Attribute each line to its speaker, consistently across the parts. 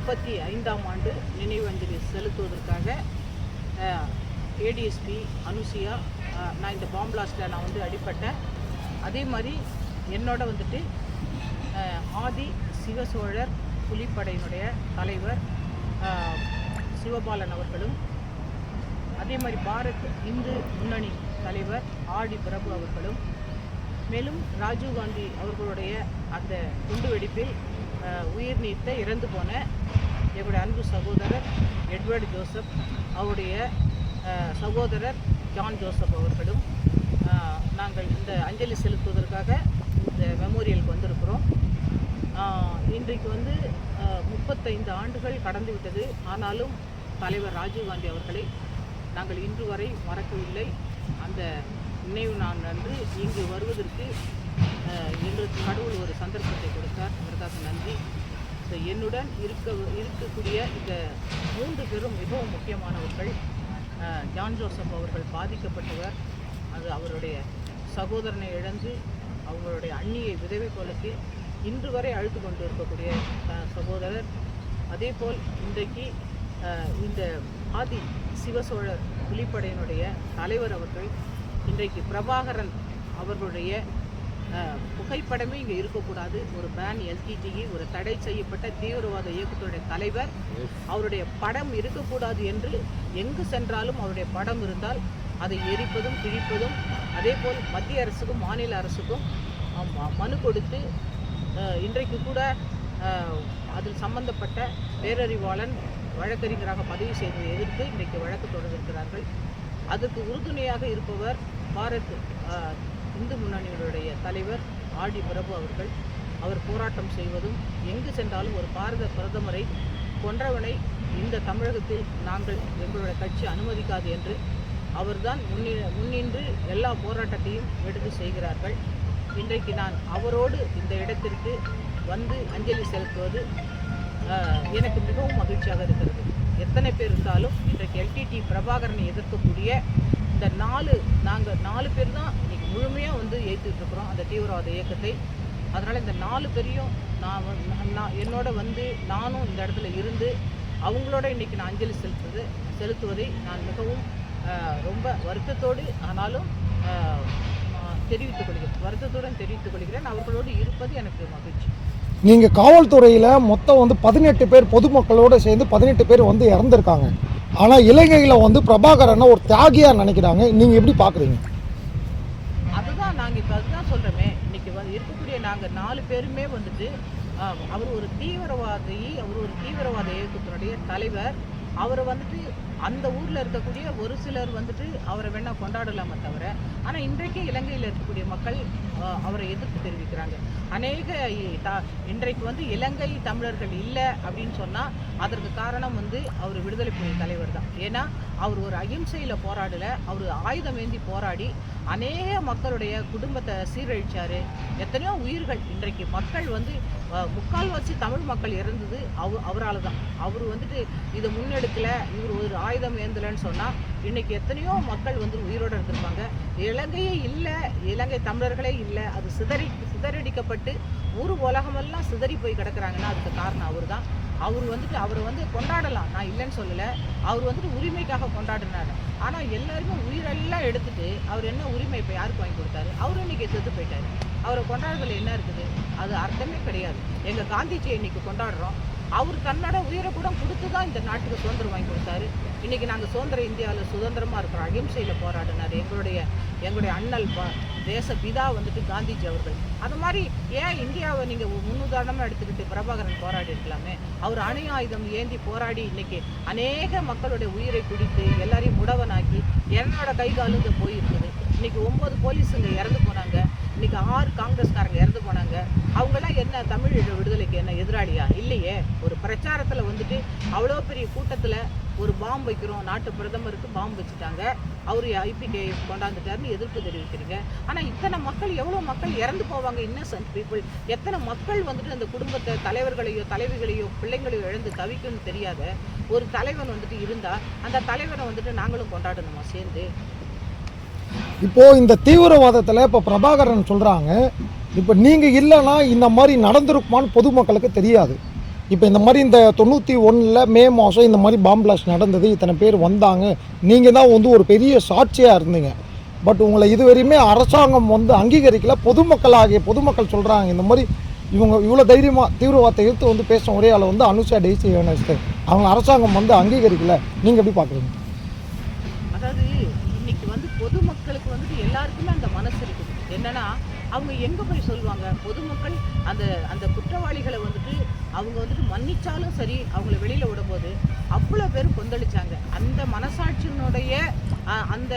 Speaker 1: 35ஆம் ஆண்டு நினைவஞ்சலி செலுத்துவதற்காக ஏடிஎஸ்பி அனுசியா, நான் இந்த பாம் பிளாஸ்ட்டில் நான் வந்து அடிப்பட்டேன். அதே மாதிரி என்னோட வந்துட்டு ஆதி சிவசோழர் புலிப்படையினுடைய தலைவர் சிவபாலன் அவர்களும், அதே மாதிரி பாரத் இந்து முன்னணி தலைவர் ஆடி பிரபு அவர்களும், மேலும் ராஜீவ்காந்தி அவர்களுடைய அந்த குண்டுவெடிப்பில் உயிர் நீத்த இறந்து போன எங்களுடைய அன்பு சகோதரர் எட்வர்டு ஜோசப், அவருடைய சகோதரர் ஜான் ஜோசப் அவர்களும் நாங்கள் இந்த அஞ்சலி செலுத்துவதற்காக இந்த மெமோரியலுக்கு வந்திருக்கிறோம். இன்றைக்கு வந்து 35 ஆண்டுகள் கடந்து விட்டது. ஆனாலும் தலைவர் ராஜீவ்காந்தி அவர்களை நாங்கள் இன்று வரை மறக்கவில்லை. அந்த நினைவு நாள் அன்று இங்கு வருவதற்கு எங்களுக்கு கடவுள் ஒரு சந்தர்ப்பத்தை கொடுத்தார். அதற்காக நன்றி. என்னுடன் இருக்கக்கூடிய இந்த 3 பேரும் மிகவும் முக்கியமானவர்கள். ஜான் ஜோசப் அவர்கள் பாதிக்கப்பட்டவர். அது அவருடைய சகோதரனை இழந்து அவங்களுடைய அண்ணியை விதவை போலக்கு இன்று வரை அழுத்து கொண்டு இருக்கக்கூடிய சகோதரர். அதே போல் இன்றைக்கு இந்த ஆதி சிவசோழர் புலிப்படையினுடைய தலைவர் அவர்கள், இன்றைக்கு பிரபாகரன் அவர்களுடைய புகைப்படமே இங்கே இருக்கக்கூடாது, ஒரு பேன் எல்டிடிஇ, ஒரு தடை செய்யப்பட்ட தீவிரவாத இயக்கத்துடைய தலைவர், அவருடைய படம் இருக்கக்கூடாது என்று எங்கு சென்றாலும் அவருடைய படம் இருந்தால் அதை எரிப்பதும் கிழிப்பதும், அதே போல் மத்திய அரசுக்கும் மாநில அரசுக்கும் மனு கொடுத்து இன்றைக்கு கூட அதில் சம்பந்தப்பட்ட பேரறிவாளன் வழக்கறிஞராக பதவி செய்ததை எதிர்த்து இன்றைக்கு வழக்கு தொடர்ந்திருக்கிறார்கள். அதற்கு உறுதுணையாக இருப்பவர் பாரத் இந்து முன்னணியினுடைய தலைவர் ஆடி பிரபு அவர்கள். அவர் போராட்டம் செய்வதும், எங்கு சென்றாலும் ஒரு பாரத பிரதமரை கொன்றவனை இந்த தமிழகத்தில் நாங்கள் எங்களுடைய கட்சி அனுமதிக்காது என்று அவர்தான் முன்னின்று எல்லா போராட்டத்தையும் எடுத்து செய்கிறார்கள். இன்றைக்கு நான் அவரோடு இந்த இடத்திற்கு வந்து அஞ்சலி செலுத்துவது எனக்கு மிகவும் மகிழ்ச்சியாக இருக்கிறது. எத்தனை பேர் இருந்தாலும் இன்றைக்கு எல்டிடி பிரபாகரனை எதிர்க்கக்கூடிய இந்த நாங்கள் 4 பேர் தான் இன்றைக்கி முழுமையாக வந்து ஏற்றுக்கிட்டு இருக்கிறோம் அந்த தீவிரவாத இயக்கத்தை. அதனால் இந்த 4 பேரையும் நான் என்னோட வந்து நானும் இந்த இடத்துல இருந்து அவங்களோட இன்றைக்கி நான் அஞ்சலி செலுத்துவதை நான் மிகவும் ரொம்ப வருத்தத்தோடு ஆனாலும் வருத்தத்துடன் தெரிவித்துக் கொள்கிறேன். அவர்களோடு இருப்பது எனக்கு மகிழ்ச்சி.
Speaker 2: நீங்கள் காவல்துறையில் மொத்தம் வந்து 18 பேர் பொதுமக்களோடு சேர்ந்து 18 பேர் வந்து இறந்துருக்காங்க. ஆனால் இலங்கையில் வந்து பிரபாகரனை ஒரு தியாகியாக நினைக்கிறாங்க. நீங்கள் எப்படி பார்க்குறீங்க?
Speaker 1: அதுதான் நாங்கள் இப்போ அதுதான் சொல்கிறோமே. இன்றைக்கி வந்து இருக்கக்கூடிய நாங்கள் 4 பேருமே வந்துட்டு அவர் ஒரு தீவிரவாதி, அவர் ஒரு தீவிரவாத இயக்கத்தினுடைய தலைவர். அவரை வந்துட்டு அந்த ஊரில் இருக்கக்கூடிய ஒரு சிலர் வந்துட்டு அவரை வேணால் கொண்டாடலாமே தவிர, ஆனால் இன்றைக்கு இலங்கையில் இருக்கக்கூடிய மக்கள் அவரை எதிர்ப்பு தெரிவிக்கிறாங்க. அநேக இன்றைக்கு வந்து இலங்கை தமிழர்கள் இல்லை அப்படின்னு சொன்னால் அதற்கு காரணம் வந்து அவர் விடுதலை புலி தலைவர் தான். ஏன்னா அவர் ஒரு அகிம்சையில் போராடலை, அவர் ஆயுதம் ஏந்தி போராடி அநேக மக்களுடைய குடும்பத்தை சீரழிச்சார். எத்தனையோ உயிர்கள் இன்றைக்கு மக்கள் வந்து முக்கால்வாசி தமிழ் மக்கள் இறந்தது அவரால் தான். அவர் வந்துட்டு இதை முன்னெடுக்கல, இவர் ஒரு ஆயுதம் ஏந்தலைன்னு சொன்னால் இன்றைக்கி எத்தனையோ மக்கள் வந்து உயிரோடு இருந்திருப்பாங்க. இலங்கையே இல்லை, இலங்கை தமிழர்களே இல்லை, அது சிதறடிக்கப்பட்டு உலகமெல்லாம் சிதறி போய் கிடக்குறாங்கன்னா அதுக்கு காரணம் அவர் தான். அவரை வந்து கொண்டாடலாம், நான் இல்லைன்னு சொல்லலை. அவர் வந்துட்டு உரிமைக்காக கொண்டாடினார். ஆனால் எல்லாருமே உயிரெல்லாம் எடுத்துட்டு அவர் என்ன உரிமை இப்போ யாருக்கு வாங்கி கொடுத்தாரு? அவரும் இன்றைக்கி செத்து போயிட்டார். அவரை கொண்டாடுறதுல என்ன இருக்குது? அது அர்த்தமே கிடையாது. எங்கள் காந்திஜியை இன்றைக்கி கொண்டாடுறோம். அவர் தன்னோட உயிரை கூட கொடுத்து தான் இந்த நாட்டுக்கு சுதந்திரம் வாங்கி கொடுத்தாரு. இன்றைக்கி நாங்கள் சுதந்திர இந்தியாவில் சுதந்திரமாக இருக்கிறோம். அகிம்சையில் போராடினார் எங்களுடைய அண்ணல் தேச பிதா வந்துட்டு காந்திஜி அவர்கள். அது மாதிரி ஏன் இந்தியாவை நீங்கள் முன்னுதாரணமாக எடுத்துக்கிட்டு பிரபாகரன் போராடி இருக்கலாமே? அவர் அணு ஆயுதம் ஏந்தி போராடி இன்றைக்கி அநேக மக்களுடைய உயிரை குடித்து எல்லாரையும் முடவனாக்கி என்னோட கை காலுங்க போயிருக்குது. இன்றைக்கி 9 போலீஸுங்க இறந்து போனாங்க. இன்றைக்கி 6 காங்கிரஸ்காரங்க இறந்து போனாங்க. அவங்களாம் என்ன தமிழ் விடுதலைக்கு என்ன எதிராளியா? இல்லையே. ஒரு பிரச்சாரத்தில் வந்துட்டு அவ்வளோ பெரிய கூட்டத்தில் ஒரு பாம்பு வைக்கிறோம், நாட்டு பிரதமருக்கு பாம்பு வச்சுட்டாங்க, அவர் ஐபிகே கொண்டாந்துட்டாருன்னு எதிர்ப்பு தெரிவிக்கிறீங்க. ஆனால் இத்தனை மக்கள், எவ்வளோ மக்கள் இறந்து போவாங்க, இன்னசென்ட் பீப்புள். எத்தனை மக்கள் வந்துட்டு அந்த குடும்பத்தை தலைவர்களையோ தலைவிகளையோ பிள்ளைங்களையோ இழந்து தவிக்கும்னு தெரியாத ஒரு தலைவன் வந்துட்டு இருந்தால் அந்த தலைவனை வந்துட்டு நாங்களும் கொண்டாடணுமா சேர்ந்து?
Speaker 2: இப்போது இந்த தீவிரவாதத்தில் இப்போ பிரபாகரன் சொல்கிறாங்க, இப்போ நீங்கள் இல்லைன்னா இந்த மாதிரி நடந்திருக்குமான்னு பொதுமக்களுக்கு தெரியாது. இப்போ இந்த மாதிரி இந்த 91 மே மாதம் இந்த மாதிரி பாம் பிளாஸ்ட் நடந்தது, இத்தனை பேர் வந்தாங்க, நீங்கள் தான் வந்து ஒரு பெரிய சாட்சியாக இருந்தீங்க. பட் உங்களை இதுவரையுமே அரசாங்கம் வந்து அங்கீகரிக்கல. பொதுமக்கள் சொல்கிறாங்க இந்த மாதிரி இவங்க இவ்வளோ தைரியமாக தீவிரவாதத்தை எதிர்த்து வந்து பேசுகிற ஒரே ஆள் வந்து அனுஷா டெய்ஸி ஏர்னஸ்ட்டு, அவங்க அரசாங்கம் வந்து அங்கீகரிக்கல. நீங்கள் எப்படி பார்க்குறீங்க?
Speaker 1: அதாவது இன்னைக்கு வந்து பொதுமக்களுக்கு வந்துட்டு எல்லாருக்குமே அந்த மனசு இருக்குது. என்னன்னா அவங்க எங்க போய் சொல்லுவாங்க? பொதுமக்கள் அந்த அந்த குற்றவாளிகளை வந்துட்டு அவங்க வந்துட்டு மன்னிச்சாலும் சரி, அவங்கள வெளியில விடும்போது அவ்வளோ பேர் கொந்தளிச்சாங்க. அந்த மனசாட்சியினுடைய அந்த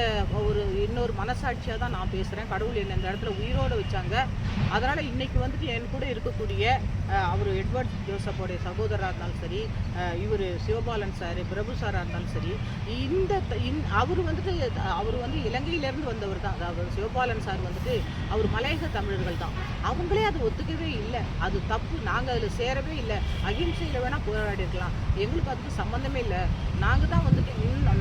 Speaker 1: ஒரு இன்னொரு மனசாட்சியாக தான் நான் பேசுகிறேன். கடவுள் என்னை இந்த இடத்துல உயிரோடு வச்சாங்க. அதனால் இன்னைக்கு வந்துட்டு என் கூட இருக்கக்கூடிய அவர் எட்வர்ட் ஜோசப்போடைய சகோதரராக இருந்தாலும் சரி, இவர் சிவபாலன் சார், பிரபு சாராக இருந்தாலும் சரி, அவர் வந்து இலங்கையிலேருந்து வந்தவர் தான். அதாவது சிவபாலன் சார் வந்துட்டு அவர் மலையக தமிழர்கள் தான். அவங்களே அதை ஒத்துக்கவே இல்லை. அது தப்பு, நாங்கள் அதில் சேரவே இல்லை, அகிம்சையில் வேணால் போராடி இருக்கலாம், எங்களுக்கு அதுக்கு சம்மந்தமே இல்லை, நாங்கள் தான் வந்துட்டு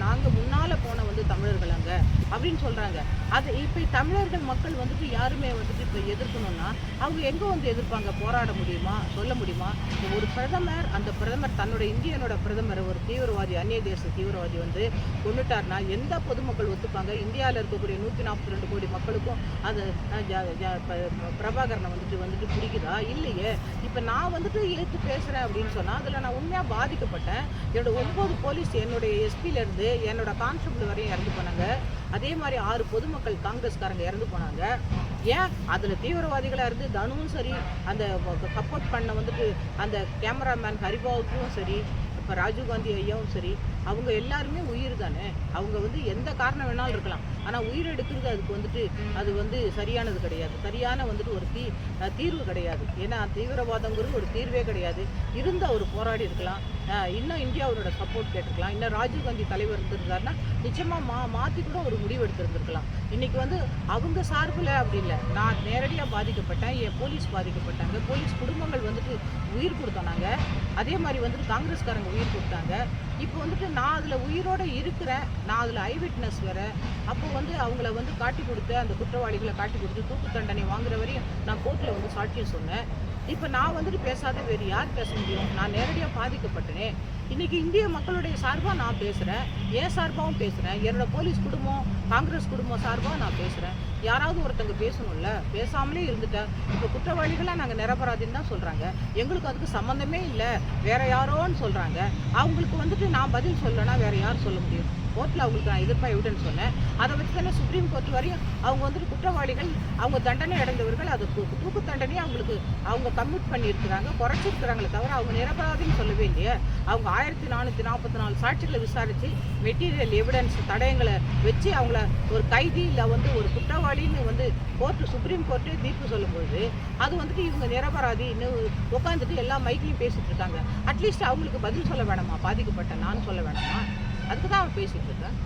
Speaker 1: நாங்கள் முன்னால் போன வந்து தமிழர்கள் அங்கே அப்படின்னு சொல்கிறாங்க. அது இப்போ தமிழர்கள் மக்கள் வந்துட்டு யாருமே வந்துட்டு இப்போ எதிர்க்கணும்னா அவங்க எங்கே வந்து எதிர்ப்பாங்க? போராட முடியுமா? சொல்ல முடியுமா? ஒரு பிரதமர், அந்த பிரதமர் தன்னுடைய இந்தியனோட பிரதமர் ஒரு தீவிரவாதி, அந்நிய தேச தீவிரவாதி வந்து கொண்டுட்டார்னா எந்த பொதுமக்கள் ஒத்துப்பாங்க? இந்தியாவில் இருக்கக்கூடிய 142 கோடி மக்களுக்கும் அது பிரபாகரனை வந்துட்டு பிடிக்குதா? இல்லையே. இப்போ நான் வந்துட்டு ஏற்று பேசுகிறேன் அப்படின்னு சொன்னால் அதில் நான் உண்மையாக பாதிக்கப்பட்டேன். என்னோட 9 போலீஸ் என்னுடைய எஸ்பியிலேருந்து என்னோட கான்ஸ்டபிள் வரையும் இறந்து போனாங்க. அதே மாதிரி 6 பொதுமக்கள் காங்கிரஸ்காரங்க இறந்து போனாங்க. ஏன் அதில் தீவிரவாதிகளாக இருந்து தனுவும் சரி, அந்த சப்போர்ட் பண்ண வந்துட்டு அந்த கேமராமேன் ஹரிபாவுக்கும் சரி, இப்போ ராஜீவ்காந்தி ஐயாவும் சரி, அவங்க எல்லாருமே உயிர் தானே. அவங்க வந்து எந்த காரணம் வேணாலும் இருக்கலாம், ஆனால் உயிர் எடுக்கிறது அது வந்து சரியானது கிடையாது. சரியான வந்துட்டு ஒரு தீர்வு கிடையாது. ஏன்னா தீவிரவாதங்கிறது ஒரு தீர்வே கிடையாது. இருந்த ஒரு போராடி இருக்கலாம், இன்னும் இந்தியாவோட சப்போர்ட் கேட்டிருக்கலாம், இன்னும் ராஜீவ்காந்தி தலைவர் இருந்திருந்தாருன்னா நிச்சயமாக மாற்றி கூட ஒரு முடிவு எடுத்திருந்துருக்கலாம். இன்றைக்கி வந்து அவங்க சார்பில் அப்படி இல்லை, நான் நேரடியாக பாதிக்கப்பட்டேன், என் போலீஸ் பாதிக்கப்பட்டாங்க, போலீஸ் குடும்பங்கள் வந்துட்டு உயிர் கொடுத்தோம் நாங்கள். அதே மாதிரி வந்துட்டு காங்கிரஸ்காரங்க உயிர் கொடுத்தாங்க. இப்போ வந்துட்டு நான் அதில் உயிரோடு இருக்கிறேன், நான் அதில் ஐ விட்னஸ் வேறு. அப்போ வந்து அவங்கள வந்து காட்டி கொடுத்து, அந்த குற்றவாளிகளை காட்டி கொடுத்து தூக்கு தண்டனை வாங்குற வரையும் நான் கோர்ட்டில் வந்து சாட்சியம் சொன்னேன். இப்போ நான் வந்துட்டு பேசாத வேறு யார் பேச முடியும்? நான் நேரடியாக பாதிக்கப்பட்டேனே. இன்றைக்கி இந்திய மக்களுடைய சார்பாக நான் பேசுகிறேன், என் சார்பாகவும் பேசுகிறேன், என்னோடய போலீஸ் குடும்பம், காங்கிரஸ் குடும்பம் சார்பாக நான் பேசுகிறேன். யாராவது ஒருத்தங்க பேசணும்ல, பேசாமலே இருந்துட்டேன். இப்போ குற்றவாளிகளாக நாங்கள் நிரபராதின்னு தான் சொல்கிறாங்க, எங்களுக்கு அதுக்கு சம்மந்தமே இல்லை, வேறு யாரோன்னு சொல்கிறாங்க. அவங்களுக்கு வந்துட்டு நான் பதில் சொல்லலைன்னா வேறு யார் சொல்ல முடியும்? கோர்ட்டில் அவங்களுக்கு நான் எதிர்ப்பாக எவிடன்ஸ் சொன்னேன். அதை வச்சு தானே சுப்ரீம் கோர்ட் வரையும் அவங்க வந்துட்டு குற்றவாளிகள், அவங்க தண்டனை அடைந்தவர்கள், அது தூக்கு தண்டனையை அவங்களுக்கு அவங்க கம்மிட் பண்ணியிருக்கிறாங்க, குறைச்சிருக்கிறாங்களே தவிர அவங்க நிரபராதின்னு சொல்லவே இல்லையே. அவங்க 1444 சாட்சிகளை விசாரித்து மெட்டீரியல் எவிடன்ஸ் தடயங்களை வச்சு அவங்கள ஒரு கைதி இல்லை வந்து ஒரு குற்றவாளின்னு வந்து சுப்ரீம் கோர்ட்டே தீர்ப்பு சொல்லும்போது அது வந்துட்டு இவங்க நிரபராதி இன்னும் உட்காந்துட்டு எல்லா மைக்கிலையும் பேசிகிட்டு இருக்காங்க. அட்லீஸ்ட் அவங்களுக்கு பதில் சொல்ல வேணாமா? பாதிக்கப்பட்ட நான் சொல்ல வேணாமா? அதுக்கு தான் அவன் பேசிகிட்டு இருக்கேன்.